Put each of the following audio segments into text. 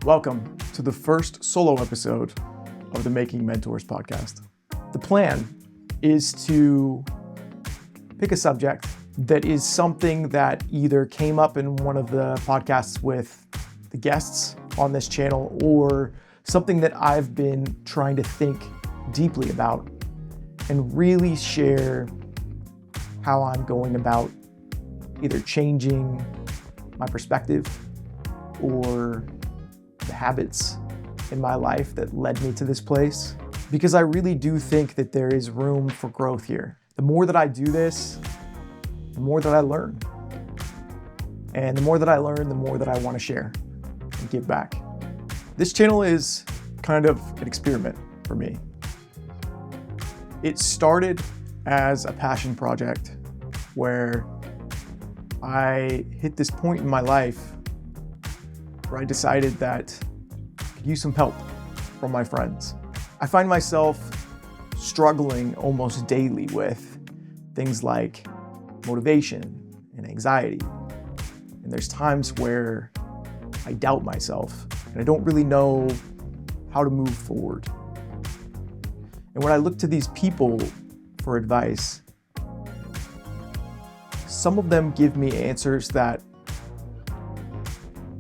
Welcome to the first solo episode of the Making Mentors podcast. The plan is to pick a subject that is something that either came up in one of the podcasts with the guests on this channel or something that I've been trying to think deeply about and really share how I'm going about either changing my perspective or the habits in my life that led me to this place, because I really do think that there is room for growth here. The more that I do this, the more that I learn. And the more that I learn, the more that I want to share and give back. This channel is kind of an experiment for me. It started as a passion project where I hit this point in my life where I decided that I could use some help from my friends. I find myself struggling almost daily with things like motivation and anxiety. And there's times where I doubt myself and I don't really know how to move forward. And when I look to these people for advice, some of them give me answers that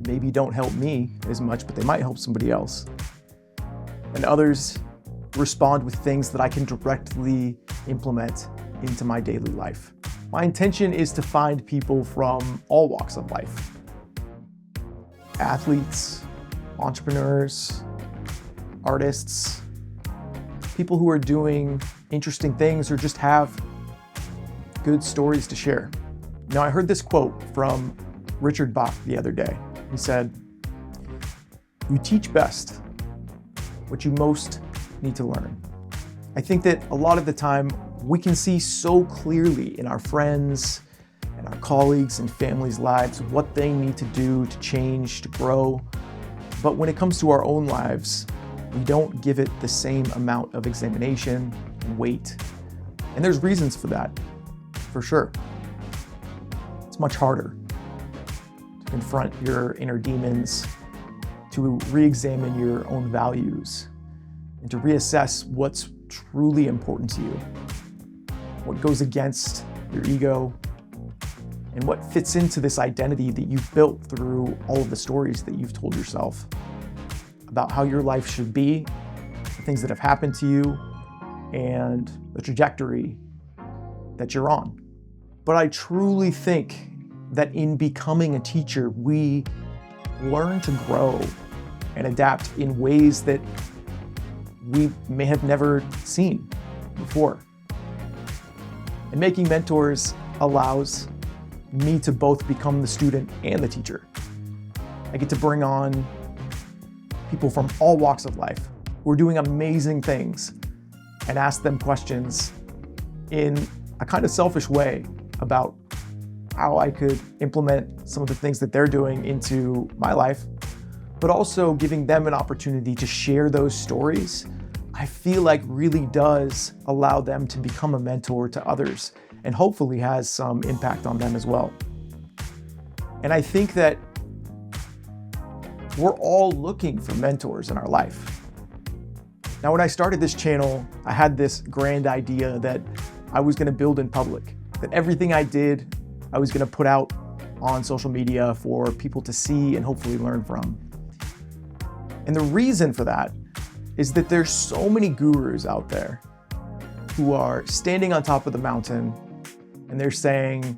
maybe don't help me as much, but they might help somebody else. And others respond with things that I can directly implement into my daily life. My intention is to find people from all walks of life. Athletes, entrepreneurs, artists, people who are doing interesting things or just have good stories to share. Now, I heard this quote from Richard Bach the other day. He said, "You teach best what you most need to learn." I think that a lot of the time we can see so clearly in our friends and our colleagues and families' lives what they need to do to change, to grow. But when it comes to our own lives, we don't give it the same amount of examination and weight. And there's reasons for that, for sure. It's much harder to confront your inner demons, to re-examine your own values, and to reassess what's truly important to you, what goes against your ego, and what fits into this identity that you've built through all of the stories that you've told yourself about how your life should be, the things that have happened to you, and the trajectory that you're on. But I truly think that in becoming a teacher, we learn to grow and adapt in ways that we may have never seen before. And Making Mentors allows me to both become the student and the teacher. I get to bring on people from all walks of life who are doing amazing things and ask them questions in a kind of selfish way about how I could implement some of the things that they're doing into my life, but also giving them an opportunity to share those stories. I feel like really does allow them to become a mentor to others and hopefully has some impact on them as well. And I think that we're all looking for mentors in our life. Now, when I started this channel, I had this grand idea that I was going to build in public, that everything I did, I was going to put out on social media for people to see and hopefully learn from. And the reason for that is that there's so many gurus out there who are standing on top of the mountain and they're saying,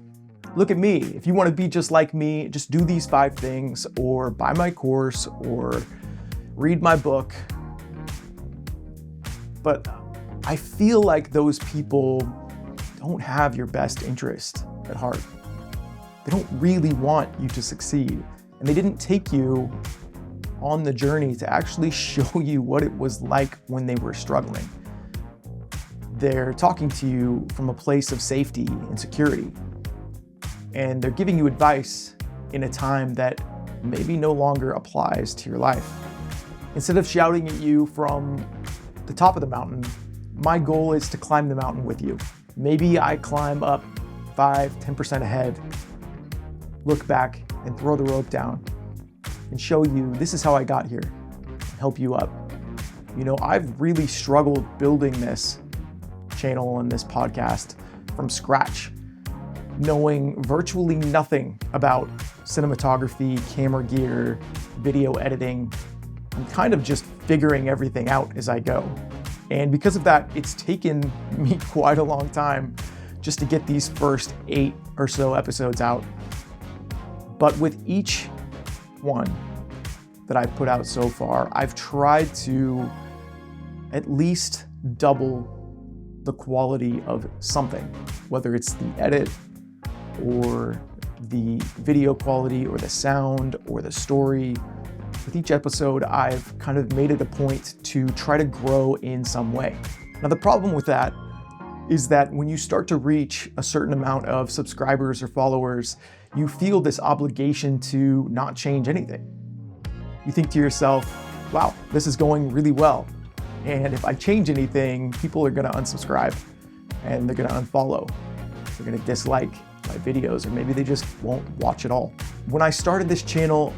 look at me, if you want to be just like me, just do these 5 things, or buy my course, or read my book. But I feel like those people don't have your best interest at heart. They don't really want you to succeed. And they didn't take you on the journey to actually show you what it was like when they were struggling. They're talking to you from a place of safety and security. And they're giving you advice in a time that maybe no longer applies to your life. Instead of shouting at you from the top of the mountain, my goal is to climb the mountain with you. Maybe I climb up 5-10% ahead, look back and throw the rope down. and show you this is how I got here and help you up. You know, I've really struggled building this channel and this podcast from scratch, knowing virtually nothing about cinematography, camera gear, video editing. I'm kind of just figuring everything out as I go. And because of that, it's taken me quite a long time just to get these first 8 or so episodes out. But with each one that I've put out so far, I've tried to at least double the quality of something, whether it's the edit or the video quality or the sound or the story. With each episode, I've kind of made it a point to try to grow in some way. Now, the problem with that is that when you start to reach a certain amount of subscribers or followers, you feel this obligation to not change anything. You think to yourself, wow, this is going really well. And if I change anything, people are gonna unsubscribe and they're gonna unfollow. They're gonna dislike my videos, or maybe they just won't watch at all. When I started this channel,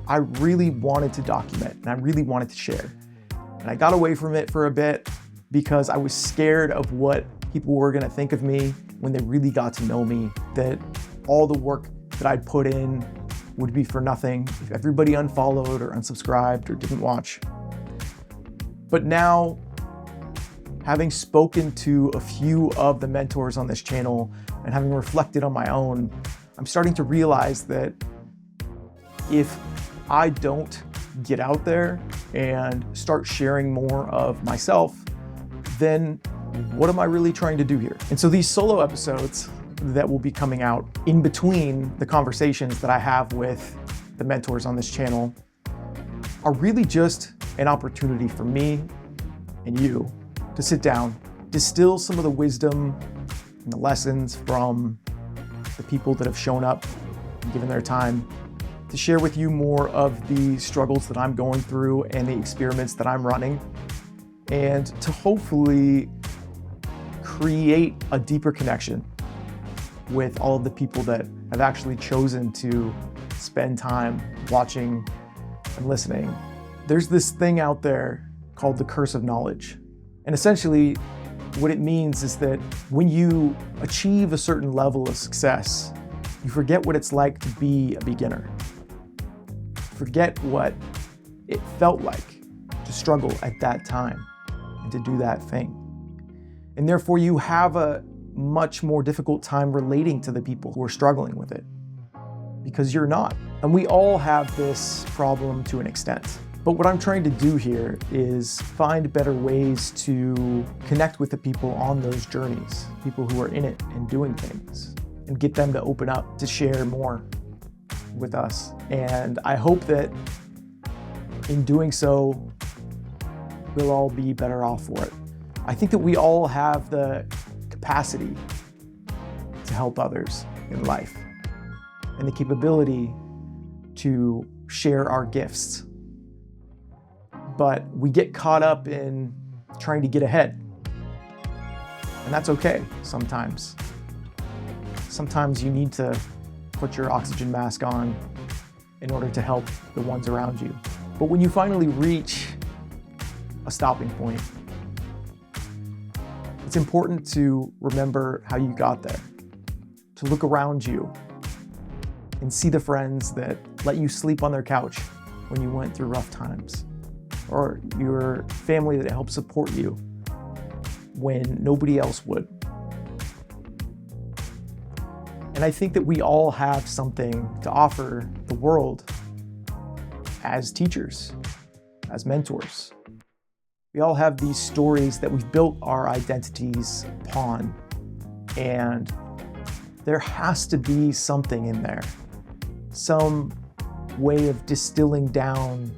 I really wanted to document and I really wanted to share. And I got away from it for a bit because I was scared of what people were gonna think of me when they really got to know me, that all the work that I'd put in would be for nothing if everybody unfollowed or unsubscribed or didn't watch. But now, having spoken to a few of the mentors on this channel and having reflected on my own, I'm starting to realize that if I don't get out there and start sharing more of myself, then what am I really trying to do here? And so these solo episodes that will be coming out in between the conversations that I have with the mentors on this channel are really just an opportunity for me and you to sit down, distill some of the wisdom and the lessons from the people that have shown up and given their time, to share with you more of the struggles that I'm going through and the experiments that I'm running, and to hopefully create a deeper connection with all of the people that have actually chosen to spend time watching and listening. There's this thing out there called the curse of knowledge. And essentially, what it means is that when you achieve a certain level of success, you forget what it's like to be a beginner. Forget what it felt like to struggle at that time and to do that thing. And therefore, you have a much more difficult time relating to the people who are struggling with it, because you're not. And we all have this problem to an extent. But what I'm trying to do here is find better ways to connect with the people on those journeys, people who are in it and doing things, and get them to open up to share more with us. And I hope that in doing so, we'll all be better off for it. I think that we all have the capacity to help others in life and the capability to share our gifts. But we get caught up in trying to get ahead. And that's okay sometimes. Sometimes you need to put your oxygen mask on in order to help the ones around you. But when you finally reach a stopping point, it's important to remember how you got there, to look around you and see the friends that let you sleep on their couch when you went through rough times, or your family that helped support you when nobody else would. And I think that we all have something to offer the world as teachers, as mentors. We all have these stories that we've built our identities upon, and there has to be something in there, some way of distilling down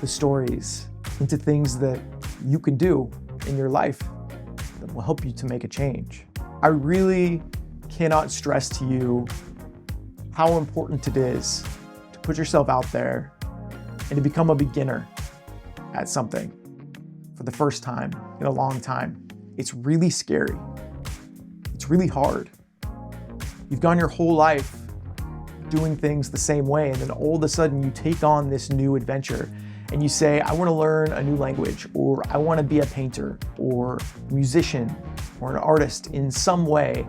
the stories into things that you can do in your life that will help you to make a change. I really cannot stress to you how important it is to put yourself out there and to become a beginner at something for the first time in a long time. It's really scary. It's really hard. You've gone your whole life doing things the same way, and then all of a sudden you take on this new adventure and you say, I want to learn a new language, or I want to be a painter or a musician or an artist in some way.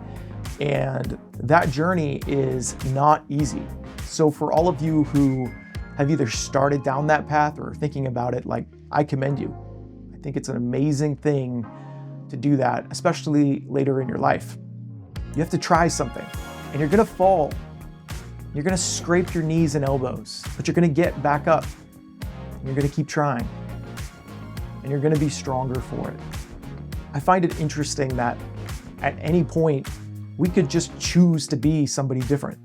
And that journey is not easy. So for all of you who have either started down that path or are thinking about it, like, I commend you. I think it's an amazing thing to do that, especially later in your life. You have to try something, and you're gonna fall. You're gonna scrape your knees and elbows, but you're gonna get back up. And you're gonna keep trying, and you're gonna be stronger for it. I find it interesting that at any point, we could just choose to be somebody different.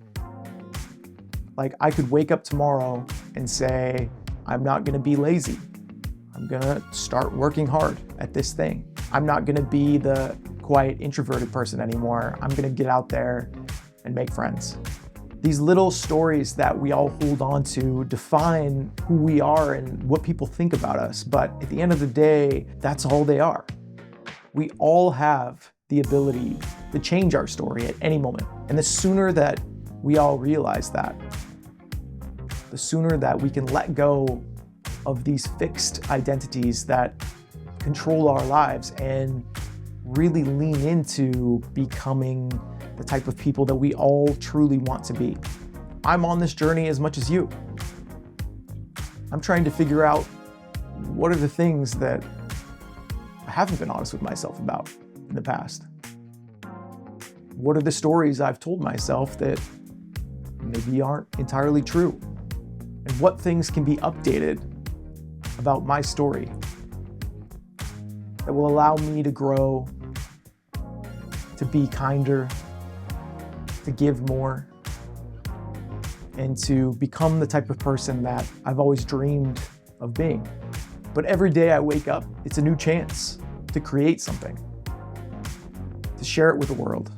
Like, I could wake up tomorrow and say, I'm not gonna be lazy. I'm gonna start working hard at this thing. I'm not gonna be the quiet, introverted person anymore. I'm gonna get out there and make friends. These little stories that we all hold on to define who we are and what people think about us. But at the end of the day, that's all they are. We all have the ability to change our story at any moment. And the sooner that we all realize that, the sooner that we can let go of these fixed identities that control our lives and really lean into becoming the type of people that we all truly want to be. I'm on this journey as much as you. I'm trying to figure out what are the things that I haven't been honest with myself about in the past. What are the stories I've told myself that maybe aren't entirely true? And what things can be updated about my story that will allow me to grow, to be kinder, to give more, and to become the type of person that I've always dreamed of being. But every day I wake up, it's a new chance to create something, to share it with the world,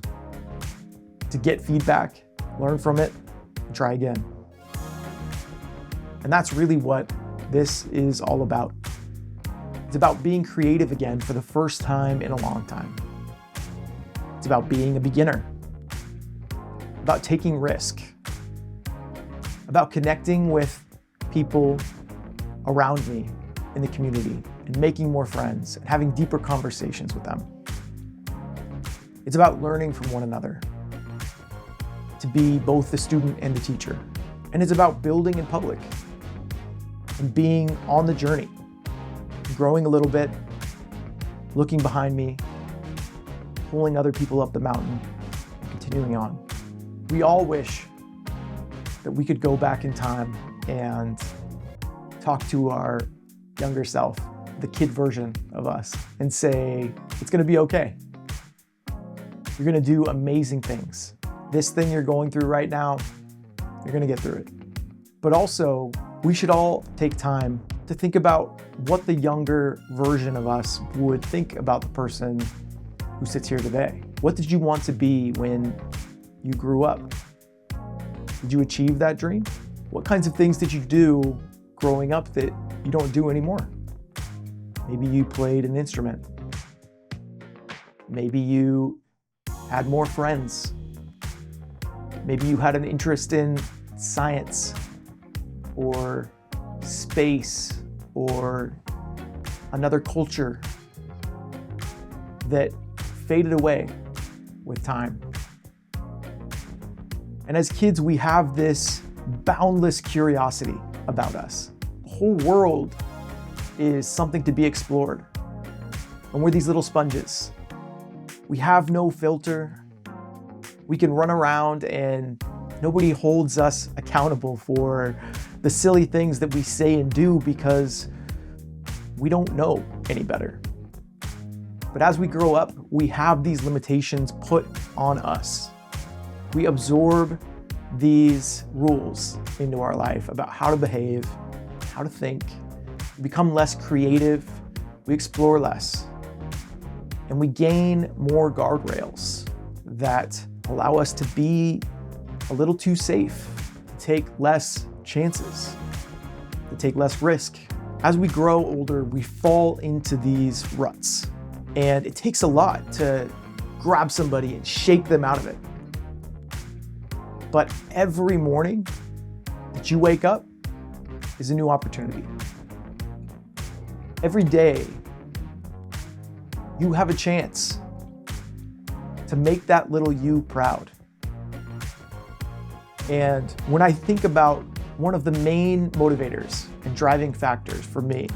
to get feedback, learn from it, and try again. And that's really what this is all about. It's about being creative again for the first time in a long time. It's about being a beginner, about taking risk, about connecting with people around me in the community and making more friends and having deeper conversations with them. It's about learning from one another, to be both the student and the teacher. And it's about building in public and being on the journey, growing a little bit, looking behind me, pulling other people up the mountain, and continuing on. We all wish that we could go back in time and talk to our younger self, the kid version of us, and say, it's gonna be okay. You're gonna do amazing things. This thing you're going through right now, you're gonna get through it. But also, we should all take time to think about what the younger version of us would think about the person who sits here today. What did you want to be when you grew up? Did you achieve that dream? What kinds of things did you do growing up that you don't do anymore? Maybe you played an instrument. Maybe you had more friends. Maybe you had an interest in science or space or another culture that faded away with time. And as kids, we have this boundless curiosity about us. The whole world is something to be explored. And we're these little sponges. We have no filter. We can run around and nobody holds us accountable for the silly things that we say and do because we don't know any better. But as we grow up, we have these limitations put on us. We absorb these rules into our life about how to behave, how to think. We become less creative, we explore less, and we gain more guardrails that allow us to be a little too safe, to take less chances, to take less risk. As we grow older, we fall into these ruts, and it takes a lot to grab somebody and shake them out of it. But every morning that you wake up is a new opportunity. Every day, you have a chance to make that little you proud. And when I think about one of the main motivators and driving factors for me,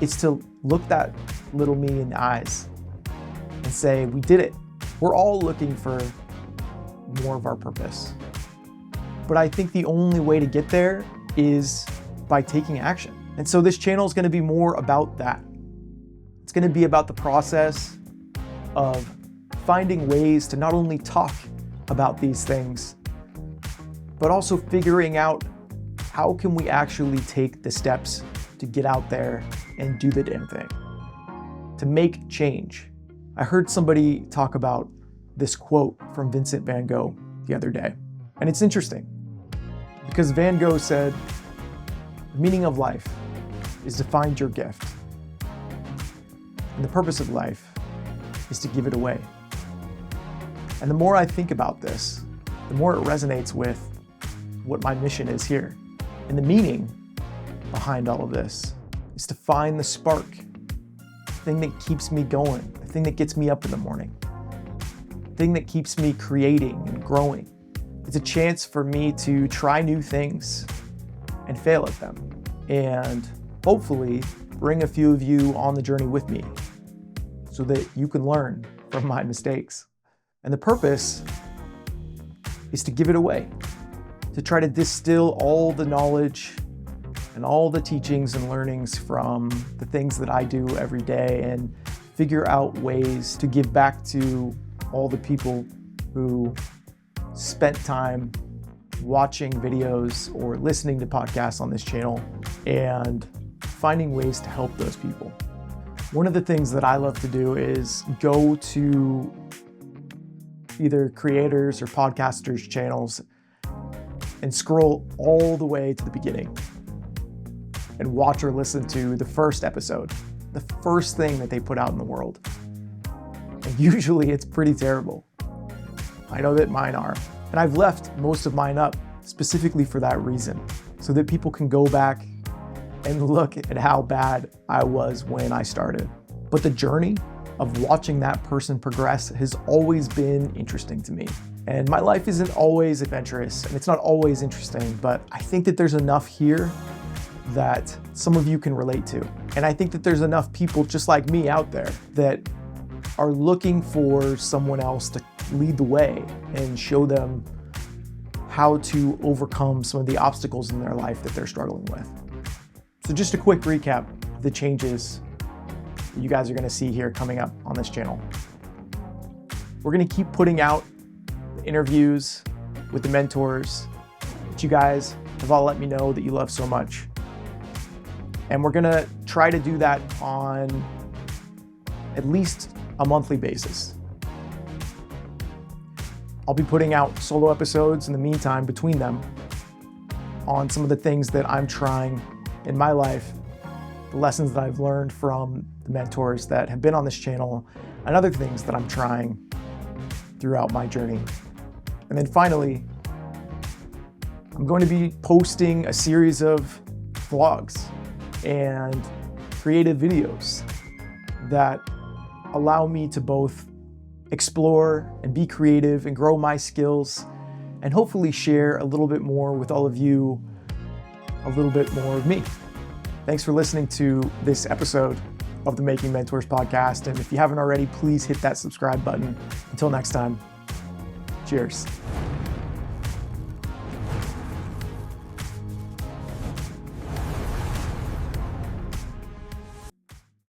it's to look that little me in the eyes and say, we did it. We're all looking for more of our purpose. But I think the only way to get there is by taking action. And so this channel is going to be more about that. It's going to be about the process of finding ways to not only talk about these things, but also figuring out how can we actually take the steps to get out there and do the damn thing, to make change. I heard somebody talk about this quote from Vincent van Gogh the other day, and it's interesting because Van Gogh said, the meaning of life is to find your gift, and the purpose of life is to give it away. And the more I think about this, the more it resonates with what my mission is here. And the meaning behind all of this is to find the spark, the thing that keeps me going, the thing that gets me up in the morning, the thing that keeps me creating and growing. It's a chance for me to try new things and fail at them, and hopefully bring a few of you on the journey with me so that you can learn from my mistakes. And the purpose is to give it away, to try to distill all the knowledge and all the teachings and learnings from the things that I do every day and figure out ways to give back to all the people who spent time watching videos or listening to podcasts on this channel and finding ways to help those people. One of the things that I love to do is go to either creators or podcasters' channels and scroll all the way to the beginning and watch or listen to the first episode, the first thing that they put out in the world. And usually it's pretty terrible. I know that mine are. And I've left most of mine up specifically for that reason, so that people can go back and look at how bad I was when I started. But the journey of watching that person progress has always been interesting to me. And my life isn't always adventurous and it's not always interesting, but I think that there's enough here that some of you can relate to. And I think that there's enough people just like me out there that are looking for someone else to lead the way and show them how to overcome some of the obstacles in their life that they're struggling with. So just a quick recap of the changes that you guys are gonna see here coming up on this channel. We're gonna keep putting out interviews with the mentors that you guys have all let me know that you love so much. And we're gonna try to do that on at least a monthly basis. I'll be putting out solo episodes in the meantime between them on some of the things that I'm trying in my life, the lessons that I've learned from the mentors that have been on this channel, and other things that I'm trying throughout my journey. And then finally, I'm going to be posting a series of vlogs and creative videos that allow me to both explore and be creative and grow my skills, and hopefully share a little bit more with all of you, a little bit more of me. Thanks for listening to this episode of the Making Mentors podcast. And if you haven't already, please hit that subscribe button. Until next time, cheers.